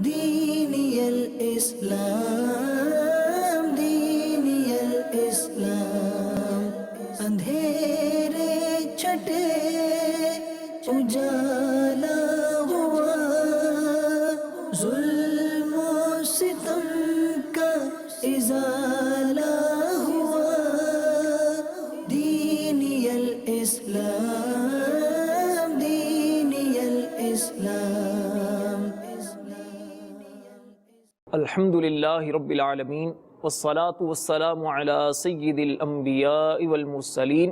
دینی الاسلام دینی الاسلام، اندھیرے چھٹے اجالا ہوا، ظلم و ستم کا ازالہ ہوا، دینی الاسلام دینی الاسلام۔ الحمدللہ رب العالمین والصلاة والسلام علی سید الانبیاء والمرسلین،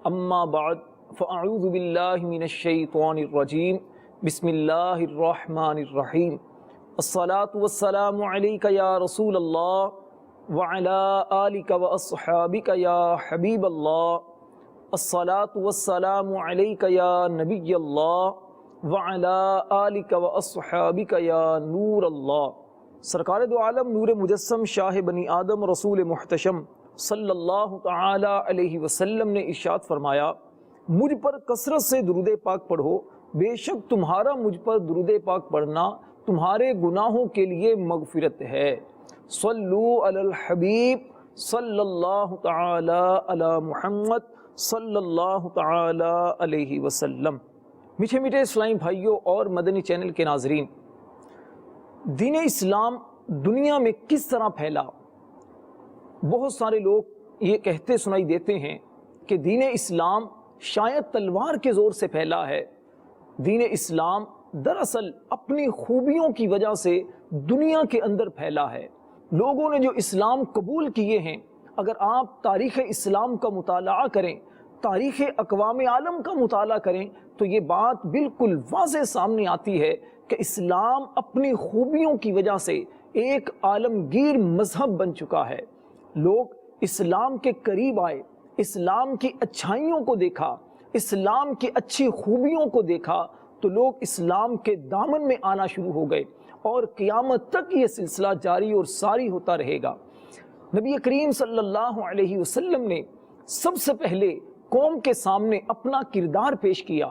اما بعد فاعوذ باللہ من الشیطان الرجیم، بسم اللہ الرحمن الرحیم۔ الصلاة والسلام علیک یا رسول اللہ وعلی آلک واصحابک یا حبیب اللہ، الصلاة والسلام علیک یا نبی اللہ وعلی آلک واصحابک یا نور اللہ۔ سرکار دو عالم نور مجسم شاہ بنی آدم رسول محتشم صلی اللہ تعالی علیہ وسلم نے ارشاد فرمایا، مجھ پر کثرت سے درود پاک پڑھو، بے شک تمہارا مجھ پر درود پاک پڑھنا تمہارے گناہوں کے لیے مغفرت ہے۔ صلو علی الحبیب صلی اللہ تعالی علی محمد صلی اللہ تعالی علیہ وسلم۔ میٹھے میٹھے اسلامی بھائیوں اور مدنی چینل کے ناظرین، دین اسلام دنیا میں کس طرح پھیلا؟ بہت سارے لوگ یہ کہتے سنائی دیتے ہیں کہ دین اسلام شاید تلوار کے زور سے پھیلا ہے۔ دین اسلام دراصل اپنی خوبیوں کی وجہ سے دنیا کے اندر پھیلا ہے۔ لوگوں نے جو اسلام قبول کیے ہیں، اگر آپ تاریخ اسلام کا مطالعہ کریں، تاریخ اقوام عالم کا مطالعہ کریں، تو یہ بات بالکل واضح سامنے آتی ہے کہ اسلام اپنی خوبیوں کی وجہ سے ایک عالمگیر مذہب بن چکا ہے۔ لوگ اسلام کے قریب آئے، اسلام کی اچھائیوں کو دیکھا، اسلام کی اچھی خوبیوں کو دیکھا، تو لوگ اسلام کے دامن میں آنا شروع ہو گئے، اور قیامت تک یہ سلسلہ جاری اور ساری ہوتا رہے گا۔ نبی کریم صلی اللہ علیہ وسلم نے سب سے پہلے قوم کے سامنے اپنا کردار پیش کیا۔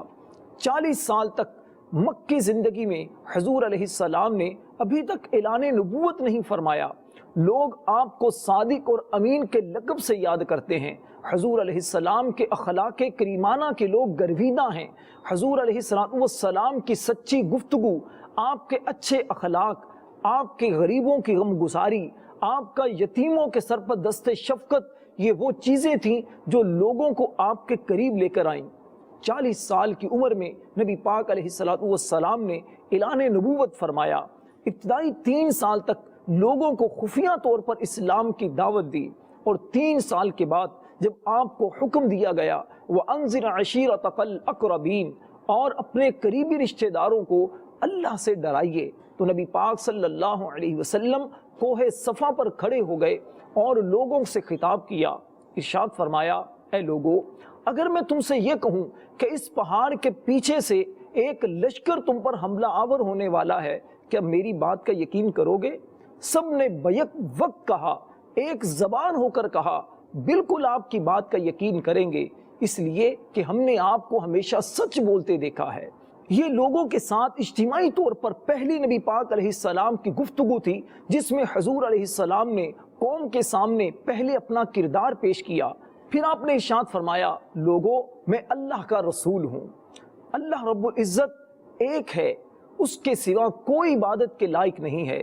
40 سال تک مکی زندگی میں حضور علیہ السلام نے ابھی تک اعلان نبوت نہیں فرمایا۔ لوگ آپ کو صادق اور امین کے لقب سے یاد کرتے ہیں۔ حضور علیہ السلام کے اخلاق کریمانہ کے لوگ گرویدہ ہیں۔ حضور علیہ السلام کی سچی گفتگو، آپ کے اچھے اخلاق، آپ کے غریبوں کی غم گزاری، آپ کا یتیموں کے سر پر دست شفقت، یہ وہ چیزیں تھیں جو لوگوں کو آپ کے قریب لے کر آئیں۔ 40 سال کی عمر میں نبی پاک علیہ السلام نے اعلان نبوت فرمایا۔ ابتدائی 3 سال تک لوگوں کو خفیہ طور پر اسلام کی دعوت دی، اور 3 سال کے بعد جب آپ کو حکم دیا گیا وَأَنذِرْ عَشِيرَتَكَ الْأَقْرَبِينَ، اور اپنے قریبی رشتہ داروں کو اللہ سے ڈرائیے، تو نبی پاک صلی اللہ علیہ وسلم کوہ صفا پر کھڑے ہو گئے اور لوگوں سے خطاب کیا۔ ارشاد فرمایا، اے لوگو، اگر میں تم سے یہ کہوں کہ اس پہاڑ کے پیچھے سے ایک لشکر تم پر حملہ آور ہونے والا ہے، کیا میری بات کا یقین کرو گے؟ سب نے بیک وقت کہا، ایک زبان ہو کر کہا، بالکل آپ کی بات کا یقین کریں گے، اس لیے کہ ہم نے آپ کو ہمیشہ سچ بولتے دیکھا ہے۔ یہ لوگوں کے ساتھ اجتماعی طور پر پہلی نبی پاک علیہ السلام کی گفتگو تھی، جس میں حضور علیہ السلام نے قوم کے سامنے پہلے اپنا کردار پیش کیا۔ پھر آپ نے ارشاد فرمایا، لوگو، میں اللہ کا رسول ہوں۔ اللہ رب العزت ایک ہے، اس کے سوا کوئی عبادت کے لائق نہیں ہے۔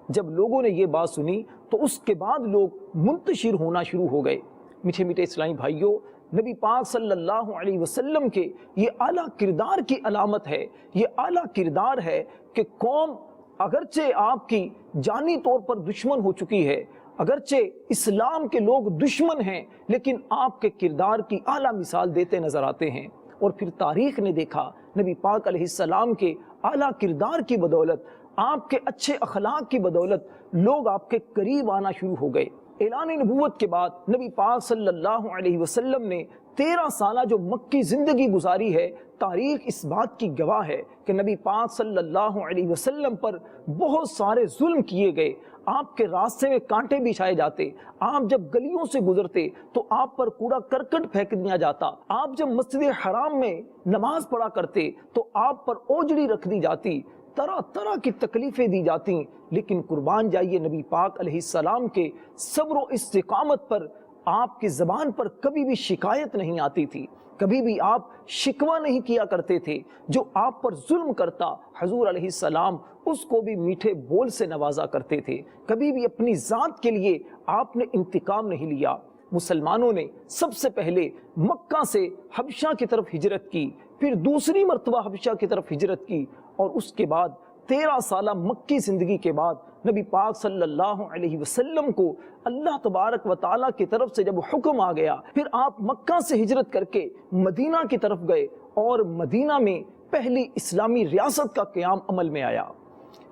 جب لوگوں نے یہ بات سنی تو اس کے بعد لوگ منتشر ہونا شروع ہو گئے۔ میٹھے میٹھے اسلامی بھائیوں، نبی پاک صلی اللہ علیہ وسلم کے یہ اعلیٰ کردار کی علامت ہے، یہ اعلیٰ کردار ہے کہ قوم اگرچہ آپ کی جانی طور پر دشمن ہو چکی ہے، اگرچہ اسلام کے لوگ دشمن ہیں، لیکن آپ کے کردار کی اعلیٰ مثال دیتے نظر آتے ہیں۔ اور پھر تاریخ نے دیکھا، نبی پاک علیہ السلام کے اعلیٰ کردار کی بدولت، آپ کے اچھے اخلاق کی بدولت لوگ آپ کے قریب آنا شروع ہو گئے۔ اعلان نبوت کے بعد نبی پاک صلی اللہ علیہ وسلم نے 13 سالہ جو مکی زندگی گزاری ہے، تاریخ اس بات کی گواہ ہے کہ نبی پاک صلی اللہ علیہ وسلم پر بہت سارے ظلم کیے گئے۔ آپ کے راستے میں کانٹے بچھائے جاتے، آپ جب گلیوں سے گزرتے تو آپ پر کوڑا کرکٹ پھینک دیا جاتا، آپ جب مسجد حرام میں نماز پڑھا کرتے تو آپ پر اوجڑی رکھ دی جاتی، طرح طرح کی تکلیفیں دی جاتی، لیکن قربان جائیے نبی پاک علیہ السلام کے صبر و استقامت پر آپ کی زبان پر کبھی بھی شکایت نہیں آتی تھی، کبھی بھی آپ شکوہ نہیں کیا کرتے تھے۔ جو آپ پر ظلم کرتا حضور علیہ السلام اس کو بھی میٹھے بول سے نوازا کرتے تھے، کبھی بھی اپنی ذات کے لیے آپ نے انتقام نہیں لیا۔ مسلمانوں نے سب سے پہلے مکہ سے حبشہ کی طرف ہجرت کی، پھر دوسری مرتبہ حبشہ کی طرف ہجرت کی، اور اس کے بعد 13 سالہ مکی زندگی کے بعد نبی پاک صلی اللہ علیہ وسلم کو اللہ تبارک و تعالیٰ کی طرف سے جب حکم آ گیا، پھر آپ مکہ سے ہجرت کر کے مدینہ کی طرف گئے، اور مدینہ میں پہلی اسلامی ریاست کا قیام عمل میں آیا۔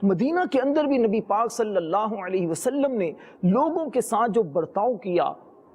مدینہ کے اندر بھی نبی پاک صلی اللہ علیہ وسلم نے لوگوں کے ساتھ جو برتاؤ کیا،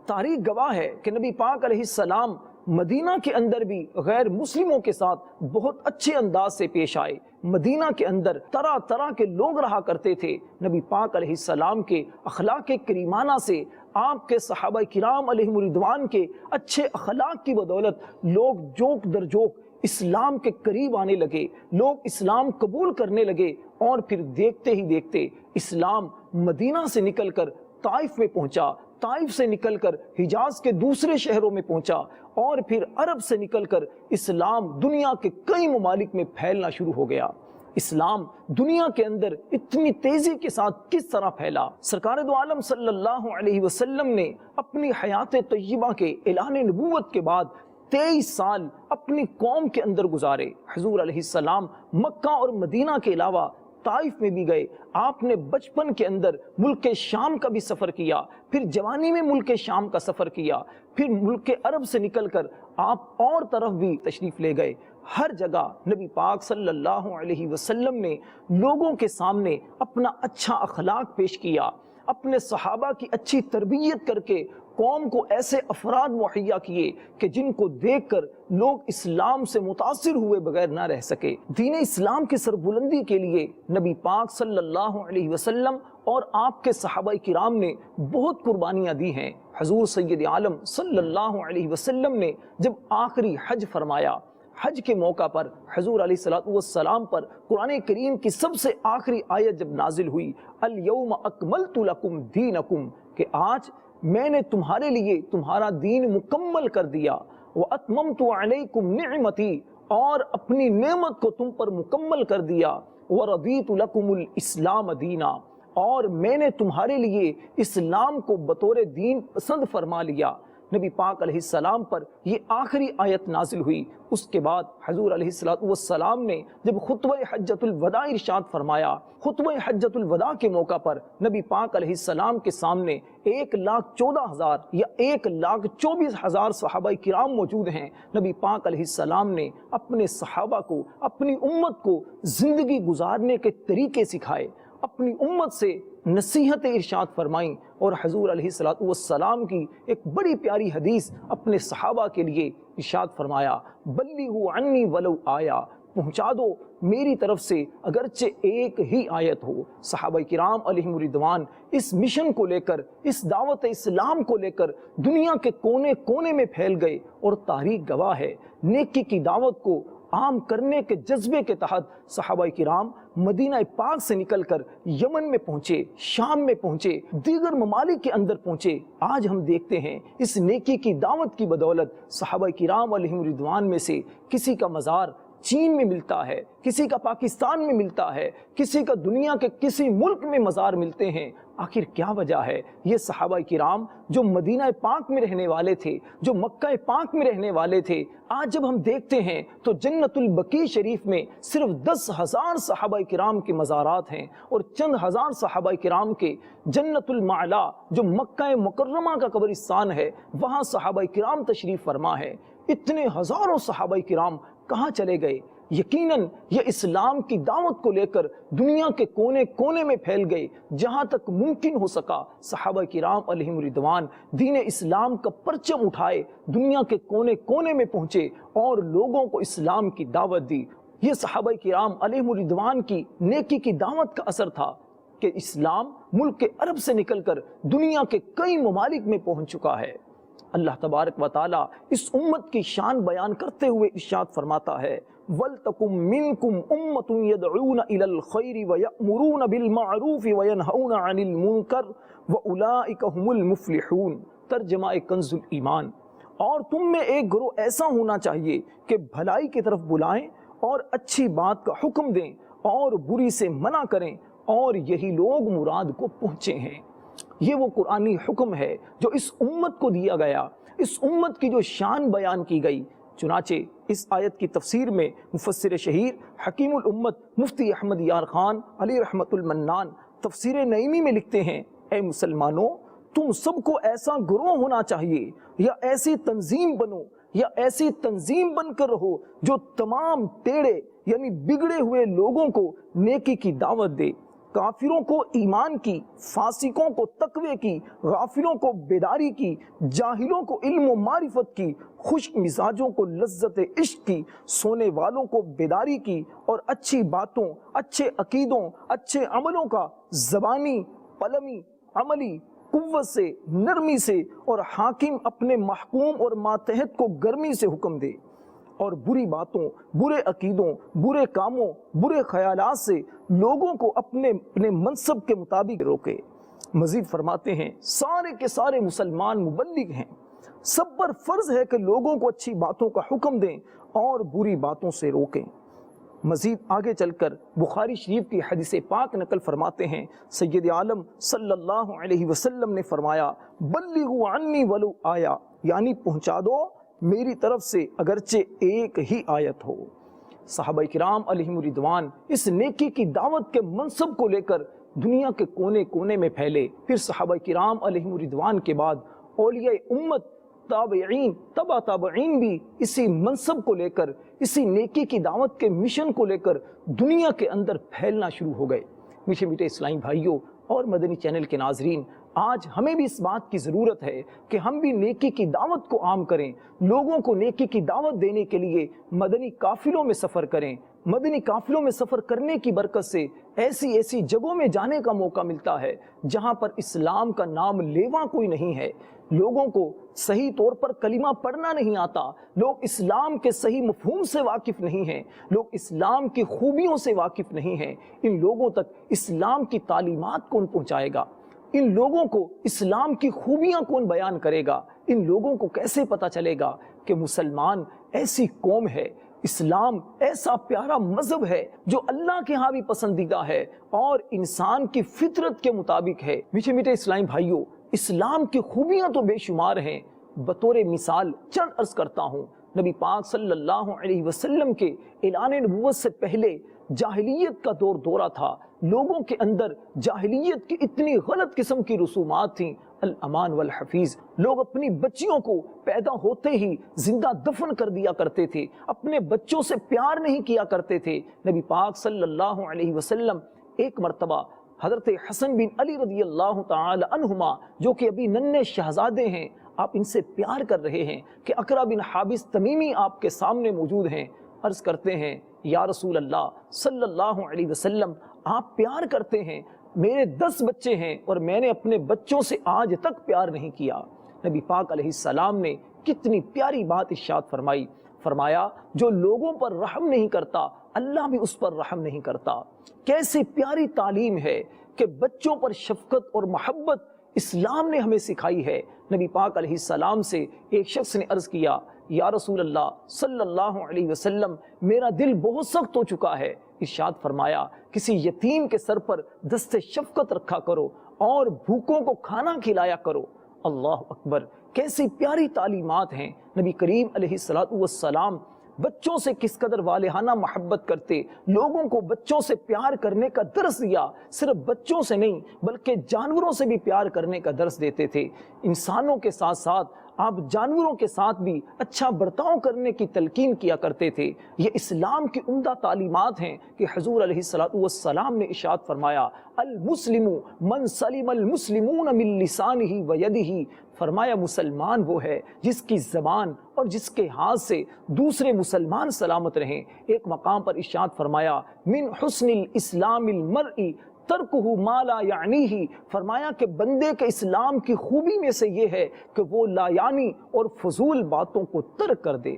تاریخ گواہ ہے کہ نبی پاک علیہ السلام مدینہ کے اندر بھی غیر مسلموں کے ساتھ بہت اچھے انداز سے پیش آئے۔ مدینہ کے اندر طرح طرح کے لوگ رہا کرتے تھے۔ نبی پاک علیہ السلام کے اخلاق کریمانہ سے، آپ کے صحابہ کرام علیہم رضوان کے اچھے اخلاق کی بدولت لوگ جوک در جوک اسلام کے قریب آنے لگے، لوگ اسلام قبول کرنے لگے، اور پھر دیکھتے ہی دیکھتے اسلام مدینہ سے نکل کر طائف میں پہنچا، طائف سے نکل کر حجاز کے دوسرے شہروں میں پہنچا، اور پھر عرب سے نکل کر اسلام دنیا کے کئی ممالک میں پھیلنا شروع ہو گیا۔ اسلام دنیا کے اندر اتنی تیزی کے ساتھ کس طرح پھیلا؟ سرکار دو عالم صلی اللہ علیہ وسلم نے اپنی حیات طیبہ کے اعلان نبوت کے بعد 23 سال اپنی قوم کے اندر گزارے۔ حضور علیہ السلام مکہ اور مدینہ کے علاوہ طائف میں بھی گئے۔ آپ نے بچپن کے اندر ملک شام کا بھی سفر کیا، پھر جوانی میں ملک شام کا سفر کیا، پھر ملک عرب سے نکل کر آپ اور طرف بھی تشریف لے گئے۔ ہر جگہ نبی پاک صلی اللہ علیہ وسلم نے لوگوں کے سامنے اپنا اچھا اخلاق پیش کیا، اپنے صحابہ کی اچھی تربیت کر کے قوم کو ایسے افراد مہیا کیے کہ جن کو دیکھ کر لوگ اسلام سے متاثر ہوئے بغیر نہ رہ سکے۔ دین اسلام کی سربلندی کے لیے نبی پاک صلی اللہ علیہ وسلم اور آپ کے صحابہ کرام نے بہت قربانیاں دی ہیں۔ حضور سید عالم صلی اللہ علیہ وسلم نے جب آخری حج فرمایا، حج کے موقع پر حضور علیہ السلام پر قرآن کریم کی سب سے آخری آیت جب نازل ہوئی، الیوم اکملت لکم دینکم، کہ آج میں نے تمہارے لیے تمہارا دین مکمل کر دیا، وَأَتْمَمْتُ عَلَيْكُمْ نِعْمَتِي، اور اپنی نعمت کو تم پر مکمل کر دیا، وَرَضِيتُ لَكُمُ الْإِسْلَامَ دِينًا، اور میں نے تمہارے لیے اسلام کو بطور دین پسند فرما لیا۔ نبی پاک علیہ السلام پر یہ آخری آیت نازل ہوئی۔ اس کے بعد حضور علیہ السلام نے جب خطبہ حجۃ الوداع ارشاد فرمایا، خطبہ حجۃ الوداع کے موقع پر نبی پاک علیہ السلام کے سامنے 1,14,000 یا 1,24,000 صحابہ کرام موجود ہیں۔ نبی پاک علیہ السلام نے اپنے صحابہ کو، اپنی امت کو زندگی گزارنے کے طریقے سکھائے، اپنی امت سے نصیحت ارشاد فرمائیں، اور حضور علیہ السلام کی ایک بڑی پیاری حدیث اپنے صحابہ کے لیے ارشاد فرمایا، بلیغوا عنی ولو آیا، پہنچا دو میری طرف سے اگرچہ ایک ہی آیت ہو۔ صحابہ کرام علیہم رضوان اس مشن کو لے کر، اس دعوت اسلام کو لے کر دنیا کے کونے کونے میں پھیل گئے، اور تاریخ گواہ ہے نیکی کی دعوت کو عام کرنے کے جذبے کے تحت صحابہ کرام مدینہ پاک سے نکل کر یمن میں پہنچے، شام میں پہنچے، دیگر ممالک کے اندر پہنچے۔ آج ہم دیکھتے ہیں اس نیکی کی دعوت کی بدولت صحابہ کرام علیہم رضوان میں سے کسی کا مزار چین میں ملتا ہے، کسی کا پاکستان میں ملتا ہے، کسی کا دنیا کے کسی ملک میں مزار ملتے ہیں۔ آخر کیا وجہ ہے؟ یہ صحابہ کرام جو مدینہ پاک میں رہنے والے تھے، جو مکہ پاک میں رہنے والے تھے، آج جب ہم دیکھتے ہیں تو جنت البقیع شریف میں صرف 10,000 صحابہ کرام کے مزارات ہیں، اور چند ہزار صحابہ کرام کے جنت المعلا جو مکہ مکرمہ کا قبرستان ہے، وہاں صحابہ کرام تشریف فرما ہے۔ اتنے ہزاروں صحابہ کرام کہاں چلے گئے؟ یقیناً یہ اسلام کی دعوت کو لے کر دنیا کے کونے کونے میں پھیل گئے۔ جہاں تک ممکن ہو سکا صحابہ کرام علیہم رضوان دین اسلام کا پرچم اٹھائے، دنیا کے کونے کونے میں پہنچے اور لوگوں کو اسلام کی دعوت دی۔ یہ صحابہ کرام علیہم رضوان کی نیکی کی دعوت کا اثر تھا کہ اسلام ملک عرب سے نکل کر دنیا کے کئی ممالک میں پہنچ چکا ہے۔ اللہ تبارک و تعالیٰ اس امت کی شان بیان کرتے ہوئے ارشاد فرماتا ہے، وَلْتَكُمْ مِنْكُمْ أُمَّةٌ يَدْعُونَ إِلَى الْخَيْرِ وَيَأْمُرُونَ بِالْمَعْرُوفِ وَيَنْهَوْنَ عَنِ الْمُنْكَرِ وَأُولَئِكَ هُمُ الْمُفْلِحُونَ۔ ترجمہ کنز الایمان، اور تم میں ایک گروہ ایسا ہونا چاہیے کہ بھلائی کی طرف بلائیں اور اچھی بات کا حکم دیں اور بری سے منع کریں، اور یہی لوگ مراد کو پہنچے ہیں۔ یہ وہ قرآنی حکم ہے جو اس امت کو دیا گیا، اس امت کی جو شان بیان کی گئی۔ چنانچہ اس آیت کی تفسیر میں مفسر شہیر حکیم الامت مفتی احمد یار خان علی رحمت المنان تفسیر نعیمی میں لکھتے ہیں، اے مسلمانوں، تم سب کو ایسا گروہ ہونا چاہیے یا ایسی تنظیم بنو یا ایسی تنظیم بن کر رہو جو تمام ٹیڑے یعنی بگڑے ہوئے لوگوں کو نیکی کی دعوت دے، کافروں کو ایمان کی، فاسقوں کو تقوی کی، غافلوں کو بیداری کی، جاہلوں کو علم و معرفت کی، خشک مزاجوں کو لذت عشق کی، سونے والوں کو بیداری کی، اور اچھی باتوں، اچھے عقیدوں، اچھے عملوں کا زبانی، قلمی، عملی قوت سے، نرمی سے، اور حاکم اپنے محکوم اور ماتحت کو گرمی سے حکم دے، اور بری باتوں، برے عقیدوں، برے کاموں، برے خیالات سے لوگوں کو اپنے منصب کے مطابق روکے۔ مزید فرماتے ہیں سارے کے سارے مسلمان مبلغ ہیں، سب پر فرض ہے کہ لوگوں کو اچھی باتوں کا حکم دیں اور بری باتوں سے روکیں۔ مزید آگے چل کر بخاری شریف کی حدیث پاک نقل فرماتے ہیں، سید عالم صلی اللہ علیہ وسلم نے فرمایا، بلغوا عنی ولو آیا، یعنی پہنچا دو میری طرف سے اگرچہ ایک ہی آیت ہو۔ صحابہ کرام علیہم رضوان اس نیکی کی دعوت کے منصب کو لے کر دنیا کے کونے کونے میں پھیلے۔ پھر صحابہ کرام علیہم رضوان کے بعد اولیاء امت، تابعین، تبع تابعین بھی اسی منصب کو لے کر، اسی نیکی کی دعوت کے مشن کو لے کر دنیا کے اندر پھیلنا شروع ہو گئے۔ میٹھے میٹھے اسلامی بھائیوں اور مدنی چینل کے ناظرین، آج ہمیں بھی اس بات کی ضرورت ہے کہ ہم بھی نیکی کی دعوت کو عام کریں، لوگوں کو نیکی کی دعوت دینے کے لیے مدنی قافلوں میں سفر کریں۔ مدنی قافلوں میں سفر کرنے کی برکت سے ایسی جگہوں میں جانے کا موقع ملتا ہے جہاں پر اسلام کا نام لیوا کوئی نہیں ہے، لوگوں کو صحیح طور پر کلمہ پڑھنا نہیں آتا، لوگ اسلام کے صحیح مفہوم سے واقف نہیں ہیں، لوگ اسلام کی خوبیوں سے واقف نہیں ہیں۔ ان لوگوں تک اسلام کی تعلیمات کون پہنچائے گا؟ ان لوگوں کو اسلام کی خوبیاں کون بیان کرے گا؟ ان لوگوں کو کیسے پتہ چلے گا کہ مسلمان ایسی قوم ہے، اسلام ایسا پیارا مذہب ہے جو اللہ کے ہاں بھی پسندیدہ ہے اور انسان کی فطرت کے مطابق ہے۔ میٹھے میٹھے اسلامی بھائیوں، اسلام کی خوبیاں تو بے شمار ہیں، بطور مثال چند عرض کرتا ہوں۔ نبی پاک صلی اللہ علیہ وسلم کے اعلان نبوت سے پہلے جاہلیت کا دورہ تھا، لوگوں کے اندر جاہلیت کی اتنی غلط قسم کی رسومات تھیں، الامان والحفیظ، لوگ اپنی بچیوں کو پیدا ہوتے ہی زندہ دفن کر دیا کرتے تھے، اپنے بچوں سے پیار نہیں کیا کرتے تھے۔ نبی پاک صلی اللہ علیہ وسلم ایک مرتبہ حضرت حسن بن علی رضی اللہ تعالی عنہما، جو کہ ابھی ننھے شہزادے ہیں، آپ ان سے پیار کر رہے ہیں کہ اقرا بن حابس تمیمی آپ کے سامنے موجود ہیں، عرض کرتے ہیں یا رسول اللہ صلی اللہ علیہ وسلم، آپ پیار کرتے ہیں، میرے 10 بچے ہیں اور میں نے اپنے بچوں سے آج تک پیار نہیں کیا۔ نبی پاک علیہ السلام نے کتنی پیاری بات ارشاد فرمائی، فرمایا جو لوگوں پر رحم نہیں کرتا اللہ بھی اس پر رحم نہیں کرتا۔ کیسی پیاری تعلیم ہے کہ بچوں پر شفقت اور محبت اسلام نے ہمیں سکھائی ہے۔ نبی پاک علیہ السلام سے ایک شخص نے عرض کیا یا رسول اللہ صلی اللہ علیہ وسلم، میرا دل بہت سخت ہو چکا ہے۔ ارشاد فرمایا کسی یتیم کے سر پر دست شفقت رکھا کرو اور بھوکوں کو کھانا کھلایا کرو۔ اللہ اکبر، کیسی پیاری تعلیمات ہیں۔ نبی کریم علیہ السلام بچوں سے کس قدر والہانہ محبت کرتے، لوگوں کو بچوں سے پیار کرنے کا درس دیا، صرف بچوں سے نہیں بلکہ جانوروں سے بھی پیار کرنے کا درس دیتے تھے۔ انسانوں کے ساتھ ساتھ آپ جانوروں کے ساتھ بھی اچھا برتاؤ کرنے کی تلقین کیا کرتے تھے۔ یہ اسلام کی عمدہ تعلیمات ہیں کہ حضور علیہ السلام نے ارشاد فرمایا المسلم من سلم المسلمون من لسانہ ویدہ، فرمایا مسلمان وہ ہے جس کی زبان اور جس کے ہاتھ سے دوسرے مسلمان سلامت رہیں۔ ایک مقام پر ارشاد فرمایا من حسن الاسلام المرء ترکہ ما لا یعنیہ، فرمایا کہ بندے کے اسلام کی خوبی میں سے یہ ہے کہ وہ لا یعنی اور فضول باتوں کو ترک کر دے۔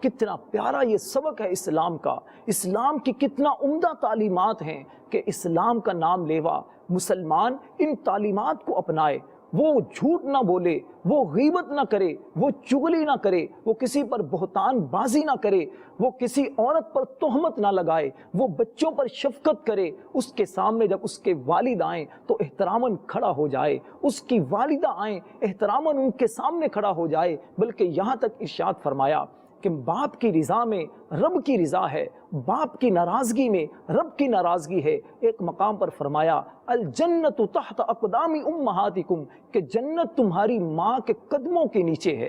کتنا پیارا یہ سبق ہے اسلام کا، اسلام کی کتنا عمدہ تعلیمات ہیں کہ اسلام کا نام لیوا مسلمان ان تعلیمات کو اپنائے، وہ جھوٹ نہ بولے، وہ غیبت نہ کرے، وہ چغلی نہ کرے، وہ کسی پر بہتان بازی نہ کرے، وہ کسی عورت پر تہمت نہ لگائے، وہ بچوں پر شفقت کرے، اس کے سامنے جب اس کے والد آئیں تو احتراماً کھڑا ہو جائے، اس کی والدہ آئیں احتراماً ان کے سامنے کھڑا ہو جائے، بلکہ یہاں تک ارشاد فرمایا کہ باپ کی رضا میں رب کی رضا ہے، باپ کی ناراضگی میں رب کی ناراضگی ہے۔ ایک مقام پر فرمایا الجنت تحت اقدام امہاتکم، کہ جنت تمہاری ماں کے قدموں کے نیچے ہے۔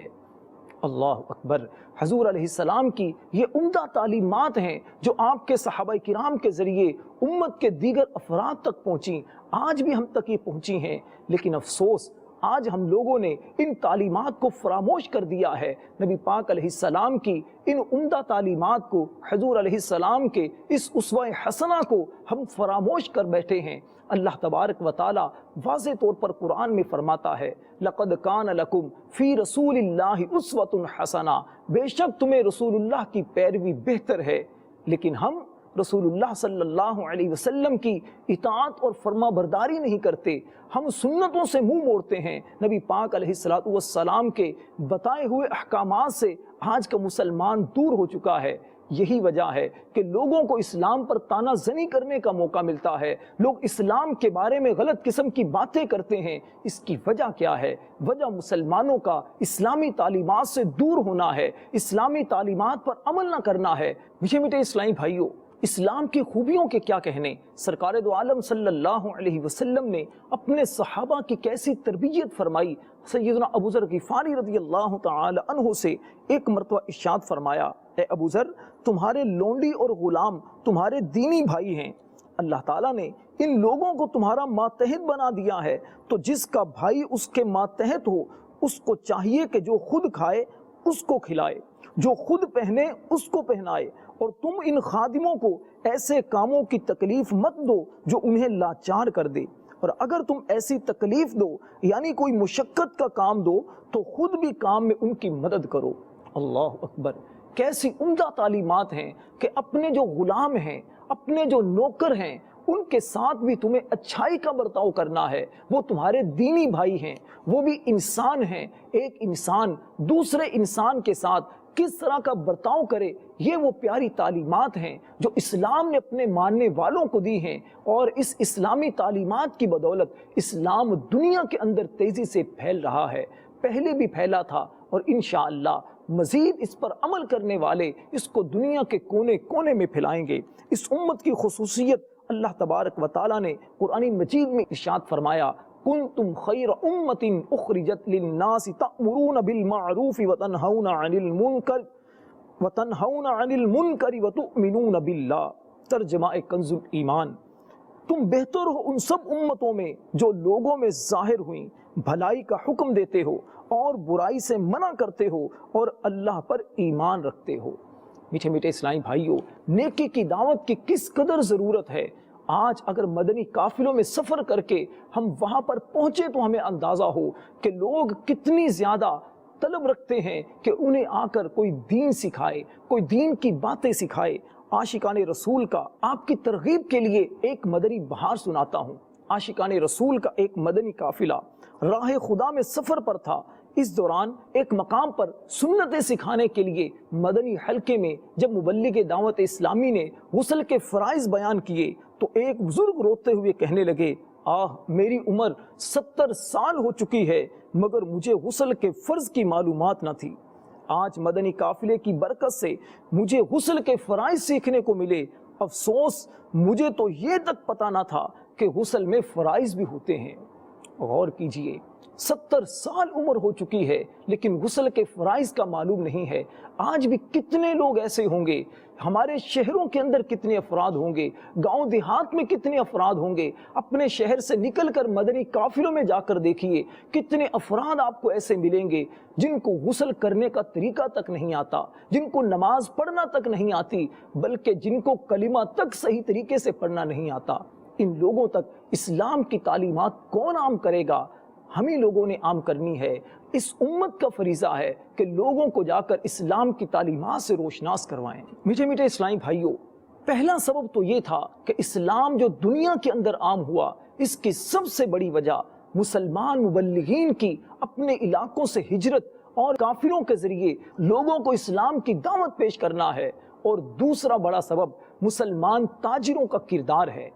اللہ اکبر۔ حضور علیہ السلام کی یہ عمدہ تعلیمات ہیں جو آپ کے صحابہ کرام کے ذریعے امت کے دیگر افراد تک پہنچیں، آج بھی ہم تک یہ پہنچی ہیں، لیکن افسوس آج ہم لوگوں نے ان تعلیمات کو فراموش کر دیا ہے۔ نبی پاک علیہ السلام کی ان عمدہ تعلیمات کو، حضور علیہ السلام کے اس اسوہ حسنہ کو ہم فراموش کر بیٹھے ہیں۔ اللہ تبارک و تعالی واضح طور پر قرآن میں فرماتا ہے لَقَدْ كَانَ لَكُمْ فِي رَسُولِ اللَّهِ أُسْوَةٌ حَسَنَةٌ، بے شک تمہیں رسول اللہ کی پیروی بہتر ہے، لیکن ہم رسول اللہ صلی اللہ علیہ وسلم کی اطاعت اور فرما برداری نہیں کرتے، ہم سنتوں سے منہ موڑتے ہیں۔ نبی پاک علیہ السلام کے بتائے ہوئے احکامات سے آج کا مسلمان دور ہو چکا ہے۔ یہی وجہ ہے کہ لوگوں کو اسلام پر تانا زنی کرنے کا موقع ملتا ہے، لوگ اسلام کے بارے میں غلط قسم کی باتیں کرتے ہیں۔ اس کی وجہ کیا ہے؟ وجہ مسلمانوں کا اسلامی تعلیمات سے دور ہونا ہے، اسلامی تعلیمات پر عمل نہ کرنا ہے۔ میٹھے اسلامی بھائیوں، اسلام کی خوبیوں کے کیا کہنے؟ سرکار دو عالم صلی اللہ علیہ وسلم نے اپنے صحابہ کی کیسی تربیت فرمائی۔ سیدنا ابو ذر غفاری رضی اللہ تعالی عنہ سے ایک مرتبہ ارشاد فرمایا، اے ابو ذر، تمہارے لونڈی اور غلام تمہارے دینی بھائی ہیں، اللہ تعالیٰ نے ان لوگوں کو تمہارا ماتحت بنا دیا ہے، تو جس کا بھائی اس کے ماتحت ہو اس کو چاہیے کہ جو خود کھائے اس کو کھلائے، جو خود پہنے اس کو پہنائے، اور تم ان خادموں کو ایسے کاموں کی تکلیف مت دو جو انہیں لاچار کر دے، اور اگر تم ایسی تکلیف دو یعنی کوئی مشقت کا کام دو تو خود بھی کام میں ان کی مدد کرو۔ اللہ اکبر، کیسی عمدہ تعلیمات ہیں کہ اپنے جو غلام ہیں، اپنے جو نوکر ہیں، ان کے ساتھ بھی تمہیں اچھائی کا برتاؤ کرنا ہے۔ وہ تمہارے دینی بھائی ہیں، وہ بھی انسان ہیں۔ ایک انسان دوسرے انسان کے ساتھ کس طرح کا برتاؤ کرے، یہ وہ پیاری تعلیمات ہیں جو اسلام نے اپنے ماننے والوں کو دی ہیں، اور اس اسلامی تعلیمات کی بدولت اسلام دنیا کے اندر تیزی سے پھیل رہا ہے، پہلے بھی پھیلا تھا، اور انشاءاللہ مزید اس پر عمل کرنے والے اس کو دنیا کے کونے کونے میں پھیلائیں گے۔ اس امت کی خصوصیت اللہ تبارک و تعالیٰ نے قرآن مجید میں ارشاد فرمایا، کنتم خیر امت اخرجت للناس تأمرون بالمعروف وتنہون عن المنکر وتؤمنون باللہ۔ ترجمہ کنز ایمان، تم بہتر ہو ان سب امتوں میں جو لوگوں میں ظاہر ہوئیں، بھلائی کا حکم دیتے ہو اور برائی سے منع کرتے ہو اور اللہ پر ایمان رکھتے ہو۔ میٹھے میٹھے اسلامی بھائیوں، نیکی کی دعوت کی کس قدر ضرورت ہے۔ آج اگر مدنی قافلوں میں سفر کر کے ہم وہاں پر پہنچے تو ہمیں اندازہ ہو کہ لوگ کتنی زیادہ طلب رکھتے ہیں کہ انہیں آ کر کوئی دین سکھائے، کوئی دین کی باتیں سکھائے۔ عاشقان رسول کا آپ کی ترغیب کے لیے ایک مدنی بہار سناتا ہوں۔ عاشقان رسول کا ایک مدنی قافلہ راہ خدا میں سفر پر تھا۔ اس دوران ایک مقام پر سنتیں سکھانے کے لیے مدنی حلقے میں جب مبلغ دعوت اسلامی نے غسل کے فرائض بیان کیے تو ایک بزرگ روتے ہوئے کہنے لگے، آہ میری عمر 70 سال ہو چکی ہے مگر مجھے غسل کے فرض کی معلومات نہ تھی۔ آج مدنی قافلے کی برکت سے مجھے غسل کے فرائض سیکھنے کو ملے۔ افسوس مجھے تو یہ تک پتہ نہ تھا کہ غسل میں فرائض بھی ہوتے ہیں۔ غور کیجئے، 70 سال عمر ہو چکی ہے لیکن غسل کے فرائض کا معلوم نہیں ہے۔ آج بھی کتنے لوگ ایسے ہوں گے، ہمارے شہروں کے اندر کتنے افراد ہوں گے، گاؤں دیہات میں کتنے افراد ہوں گے، اپنے شہر سے نکل کر مدنی قافلوں میں جا کر دیکھیے کتنے افراد آپ کو ایسے ملیں گے جن کو غسل کرنے کا طریقہ تک نہیں آتا، جن کو نماز پڑھنا تک نہیں آتی، بلکہ جن کو کلمہ تک صحیح طریقے سے پڑھنا نہیں آتا۔ ان لوگوں تک اسلام کی تعلیمات کون عام کرے گا؟ ہمیں لوگوں نے عام کرنی ہے۔ اس امت کا فریضہ ہے کہ لوگوں کو جا کر اسلام کی تعلیمات سے روشناس کروائیں۔ میٹھے میٹھے اسلامی بھائیوں، پہلا سبب تو یہ تھا کہ اسلام جو دنیا کے اندر عام ہوا، اس کی سب سے بڑی وجہ مسلمان مبلغین کی اپنے علاقوں سے ہجرت اور کافروں کے ذریعے لوگوں کو اسلام کی دعوت پیش کرنا ہے، اور دوسرا بڑا سبب مسلمان تاجروں کا کردار ہے۔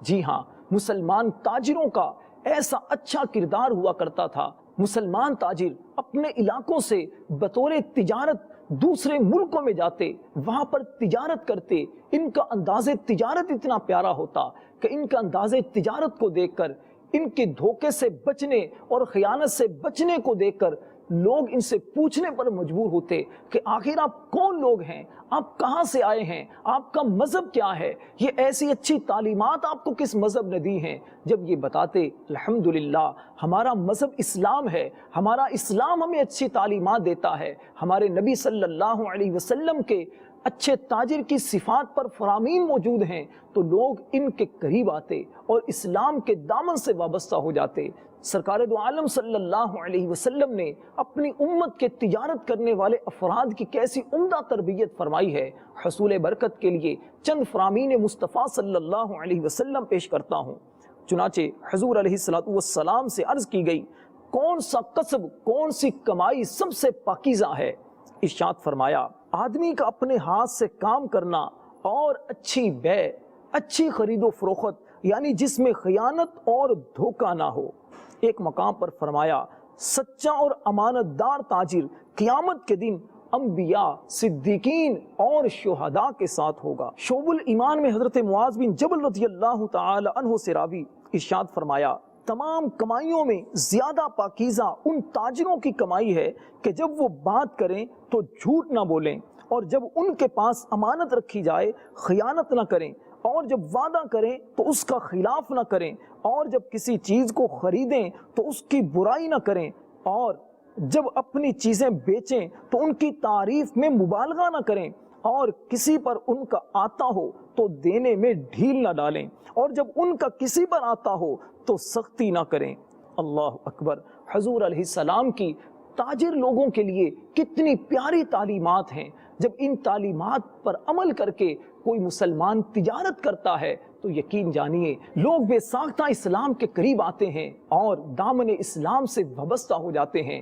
جی ہاں، مسلمان تاجروں کا ایسا اچھا کردار ہوا کرتا تھا۔ مسلمان تاجر اپنے علاقوں سے بطور تجارت دوسرے ملکوں میں جاتے، وہاں پر تجارت کرتے۔ ان کا انداز تجارت اتنا پیارا ہوتا کہ ان کا انداز تجارت کو دیکھ کر، ان کے دھوکے سے بچنے اور خیانت سے بچنے کو دیکھ کر لوگ ان سے پوچھنے پر مجبور ہوتے کہ آخر آپ کون لوگ ہیں، آپ کہاں سے آئے ہیں، آپ کا مذہب کیا ہے، یہ ایسی اچھی تعلیمات آپ کو کس مذہب نے دی ہیں۔ جب یہ بتاتے الحمدللہ ہمارا مذہب اسلام ہے، ہمارا اسلام ہمیں اچھی تعلیمات دیتا ہے، ہمارے نبی صلی اللہ علیہ وسلم کے اچھے تاجر کی صفات پر فرامین موجود ہیں، تو لوگ ان کے قریب آتے اور اسلام کے دامن سے وابستہ ہو جاتے۔ سرکار دو عالم صلی اللہ علیہ وسلم نے اپنی امت کے تجارت کرنے والے افراد کی کیسی عمدہ تربیت فرمائی ہے۔ حصول برکت کے لیے چند فرامین مصطفیٰ صلی اللہ علیہ وسلم پیش کرتا ہوں۔ چنانچہ حضور علیہ السلام سے عرض کی گئی، کون سا کسب، کون سی کمائی سب سے پاکیزہ ہے؟ ارشاد فرمایا، آدمی کا اپنے ہاتھ سے کام کرنا اور اچھی بے، اچھی خرید و فروخت، یعنی جس میں خیانت اور دھوکہ نہ ہو۔ ایک مقام پر فرمایا، سچا اور امانت دار تاجر قیامت کے دن انبیاء، صدیقین اور شہداء کے ساتھ ہوگا۔ شعب الایمان میں حضرت معاذ بن جبل رضی اللہ تعالی عنہ سے راوی ارشاد فرمایا، تمام کمائیوں میں زیادہ پاکیزہ ان تاجروں کی کمائی ہے کہ جب وہ بات کریں تو جھوٹ نہ بولیں، اور جب ان کے پاس امانت رکھی جائے خیانت نہ کریں، اور جب وعدہ کریں تو اس کا خلاف نہ کریں، اور جب کسی چیز کو خریدیں تو اس کی برائی نہ کریں، اور جب اپنی چیزیں بیچیں تو ان کی تعریف میں مبالغہ نہ کریں، اور کسی پر ان کا آتا ہو تو دینے میں ڈھیل نہ ڈالیں، اور جب ان کا کسی پر آتا ہو تو سختی نہ کریں۔ اللہ اکبر! حضور علیہ السلام کی تاجر لوگوں کے لیے کتنی پیاری تعلیمات ہیں۔ جب ان تعلیمات پر عمل کر کے کوئی مسلمان تجارت کرتا ہے تو یقین جانیے لوگ بے ساختہ اسلام کے قریب آتے ہیں اور دامن اسلام سے وابستہ ہو جاتے ہیں۔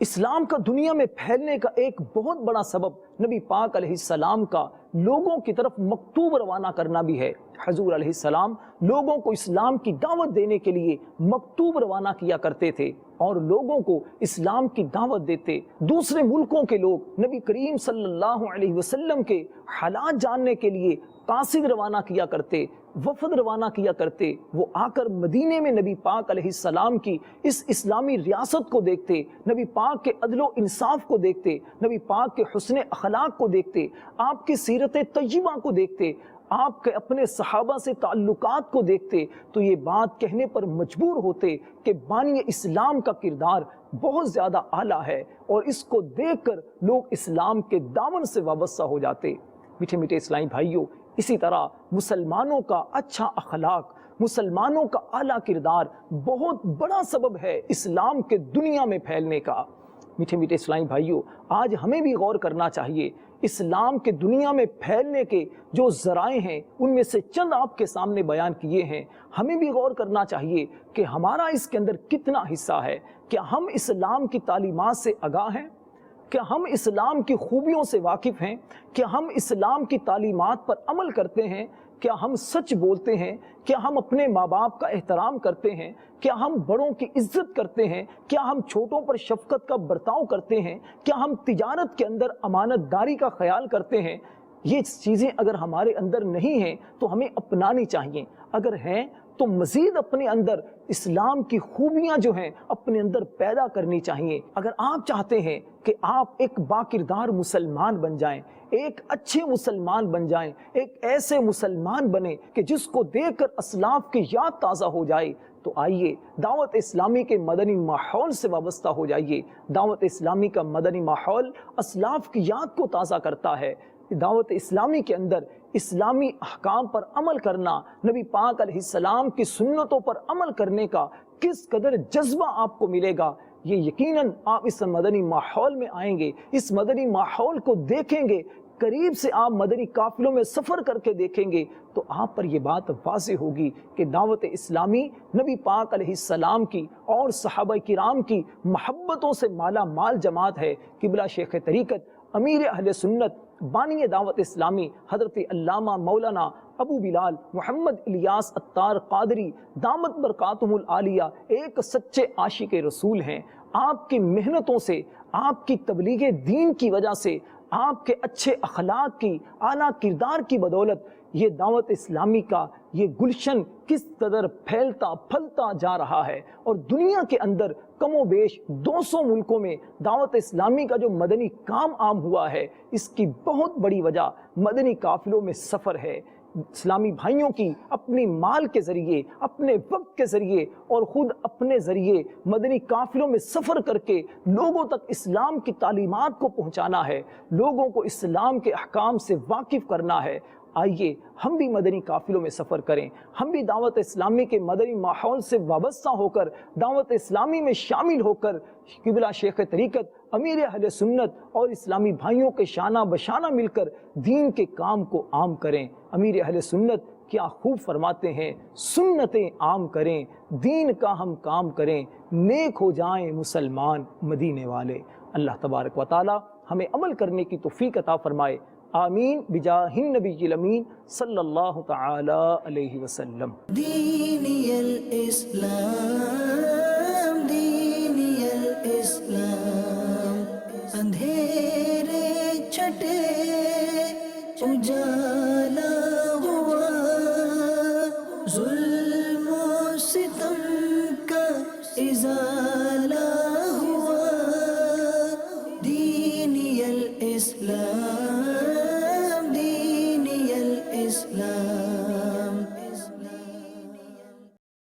اسلام کا دنیا میں پھیلنے کا ایک بہت بڑا سبب نبی پاک علیہ السلام کا لوگوں کی طرف مکتوب روانہ کرنا بھی ہے۔ حضور علیہ السلام لوگوں کو اسلام کی دعوت دینے کے لیے مکتوب روانہ کیا کرتے تھے اور لوگوں کو اسلام کی دعوت دیتے۔ دوسرے ملکوں کے لوگ نبی کریم صلی اللہ علیہ وسلم کے حالات جاننے کے لیے قاصد روانہ کیا کرتے، وفد روانہ کیا کرتے۔ وہ آ کر مدینے میں نبی پاک علیہ السلام کی اس اسلامی ریاست کو دیکھتے، نبی پاک کے عدل و انصاف کو دیکھتے، نبی پاک کے حسن اخلاق کو دیکھتے، آپ کی سیرت طیبہ کو دیکھتے، آپ کے اپنے صحابہ سے تعلقات کو دیکھتے، تو یہ بات کہنے پر مجبور ہوتے کہ بانی اسلام کا کردار بہت زیادہ اعلیٰ ہے، اور اس کو دیکھ کر لوگ اسلام کے دامن سے وابستہ ہو جاتے۔ میٹھے میٹھے اسلامی بھائیوں، اسی طرح مسلمانوں کا اچھا اخلاق، مسلمانوں کا اعلیٰ کردار بہت بڑا سبب ہے اسلام کے دنیا میں پھیلنے کا۔ میٹھے میٹھے اسلامی بھائیوں، آج ہمیں بھی غور کرنا چاہیے۔ اسلام کے دنیا میں پھیلنے کے جو ذرائع ہیں ان میں سے چند آپ کے سامنے بیان کیے ہیں۔ ہمیں بھی غور کرنا چاہیے کہ ہمارا اس کے اندر کتنا حصہ ہے۔ کیا ہم اسلام کی تعلیمات سے آگاہ ہیں؟ کیا ہم اسلام کی خوبیوں سے واقف ہیں؟ کیا ہم اسلام کی تعلیمات پر عمل کرتے ہیں؟ کیا ہم سچ بولتے ہیں؟ کیا ہم اپنے ماں باپ کا احترام کرتے ہیں؟ کیا ہم بڑوں کی عزت کرتے ہیں؟ کیا ہم چھوٹوں پر شفقت کا برتاؤ کرتے ہیں؟ کیا ہم تجارت کے اندر امانت داری کا خیال کرتے ہیں؟ یہ چیزیں اگر ہمارے اندر نہیں ہیں تو ہمیں اپنانی چاہیے، اگر ہیں تو مزید اپنے اندر اسلام کی خوبیاں جو ہیں اپنے اندر پیدا کرنی چاہیے۔ اگر آپ چاہتے ہیں کہ آپ ایک باکردار مسلمان بن جائیں، ایک اچھے مسلمان بن جائیں، ایک ایسے مسلمان بنیں کہ جس کو دیکھ کر اسلاف کی یاد تازہ ہو جائے، تو آئیے دعوت اسلامی کے مدنی ماحول سے وابستہ ہو جائیے۔ دعوت اسلامی کا مدنی ماحول اسلاف کی یاد کو تازہ کرتا ہے۔ دعوت اسلامی کے اندر اسلامی احکام پر عمل کرنا، نبی پاک علیہ السلام کی سنتوں پر عمل کرنے کا کس قدر جذبہ آپ کو ملے گا، یہ یقیناً آپ اس مدنی ماحول میں آئیں گے، اس مدنی ماحول کو دیکھیں گے، قریب سے آپ مدنی قافلوں میں سفر کر کے دیکھیں گے تو آپ پر یہ بات واضح ہوگی کہ دعوت اسلامی نبی پاک علیہ السلام کی اور صحابہ کرام کی محبتوں سے مالا مال جماعت ہے۔ قبلہ شیخ طریقت امیر اہل سنت بانی دعوت اسلامی حضرت علامہ مولانا ابو بلال محمد الیاس عطار قادری دامت برکاتہم العالیہ ایک سچے عاشق رسول ہیں۔ آپ کی محنتوں سے، آپ کی تبلیغ دین کی وجہ سے، آپ کے اچھے اخلاق کی، اعلیٰ کردار کی بدولت یہ دعوت اسلامی کا یہ گلشن کس قدر پھیلتا پھلتا جا رہا ہے، اور دنیا کے اندر کم و بیش 200 ملکوں میں دعوت اسلامی کا جو مدنی کام عام ہوا ہے، اس کی بہت بڑی وجہ مدنی قافلوں میں سفر ہے۔ اسلامی بھائیوں کی اپنی مال کے ذریعے، اپنے وقت کے ذریعے اور خود اپنے ذریعے مدنی قافلوں میں سفر کر کے لوگوں تک اسلام کی تعلیمات کو پہنچانا ہے، لوگوں کو اسلام کے احکام سے واقف کرنا ہے۔ آئیے ہم بھی مدنی قافلوں میں سفر کریں، ہم بھی دعوت اسلامی کے مدنی ماحول سے وابستہ ہو کر، دعوت اسلامی میں شامل ہو کر قبلہ شیخ طریقت امیر اہل سنت اور اسلامی بھائیوں کے شانہ بشانہ مل کر دین کے کام کو عام کریں۔ امیر اہل سنت کیا خوب فرماتے ہیں، سنتیں عام کریں، دین کا ہم کام کریں، نیک ہو جائیں مسلمان مدینے والے۔ اللہ تبارک و تعالی ہمیں عمل کرنے کی توفیق عطا فرمائے، آمین بجاہ النبی الامین صلی اللہ تعالی علیہ وسلم۔ دینی الاسلام، دینی الاسلام، اندھیرے چھٹے اجالا ہوا، ظلم و ستم کا ازالہ